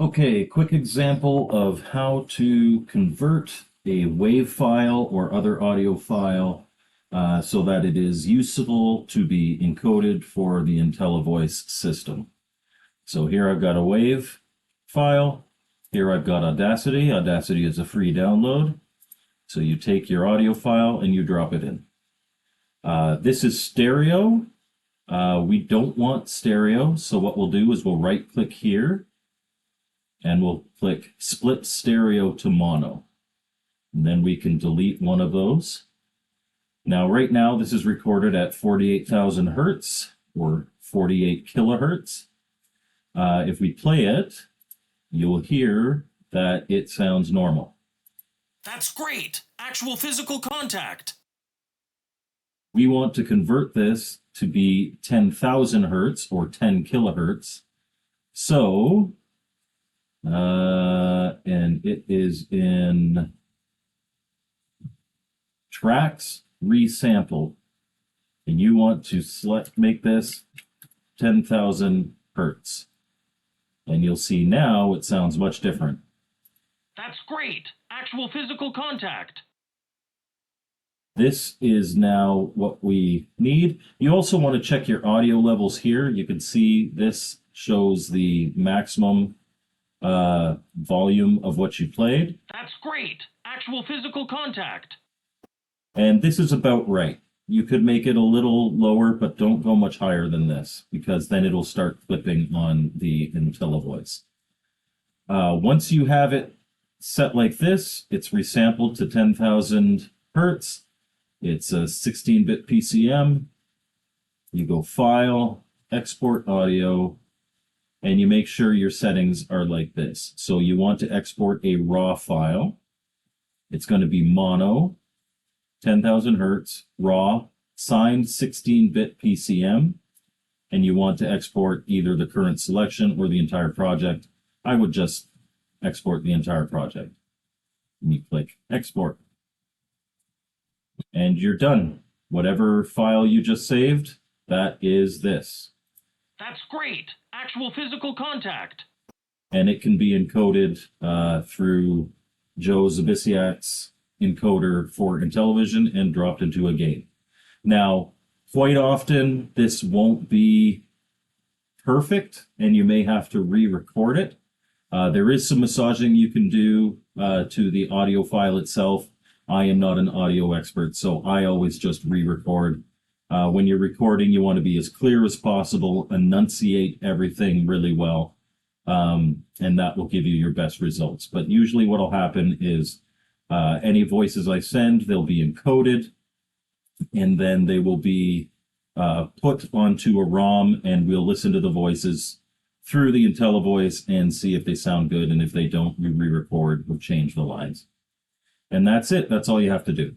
Okay, quick example of how to convert a WAV file or other audio file so that it is useful to be encoded for the Intellivoice system. So here I've got a WAV file. Here I've got Audacity. Audacity is a free download. So you take your audio file and you drop it in. This is stereo. We don't want stereo, so what we'll do is we'll right-click here and we'll click Split Stereo to Mono. And then we can delete one of those. Now, right now, this is recorded at 48,000 hertz or 48 kilohertz. If we play it, you'll hear that it sounds normal. That's great! Actual physical contact! We want to convert this to be 10,000 hertz or 10 kilohertz. So, and it is in tracks resample, and you want to make this 10,000 hertz. And you'll see now it sounds much different. That's great! Actual physical contact! This is now what we need. You also want to check your audio levels here. You can see this shows the maximum volume of what you played. That's great! Actual physical contact! And this is about right. You could make it a little lower, but don't go much higher than this, because then it'll start clipping on the Intellivoice. Once you have it set like this, it's resampled to 10,000 hertz. It's a 16-bit PCM. You go File, Export Audio, and you make sure your settings are like this. So you want to export a RAW file. It's going to be mono, 10,000 hertz, RAW, signed 16-bit PCM, and you want to export either the current selection or the entire project. I would just export the entire project. And you click Export. And you're done. Whatever file you just saved, that is this. That's great! Actual physical contact! And it can be encoded through Joe Zabisiak's encoder for Intellivision and dropped into a game. Now, quite often, this won't be perfect, and you may have to re-record it. There is some massaging you can do to the audio file itself. I am not an audio expert, so I always just re-record. When you're recording, you want to be as clear as possible, enunciate everything really well, and that will give you your best results. But usually what will happen is any voices I send, they'll be encoded, and then they will be put onto a ROM, and we'll listen to the voices through the Intellivoice and see if they sound good, and if they don't, we re-record or change the lines. And that's it. That's all you have to do.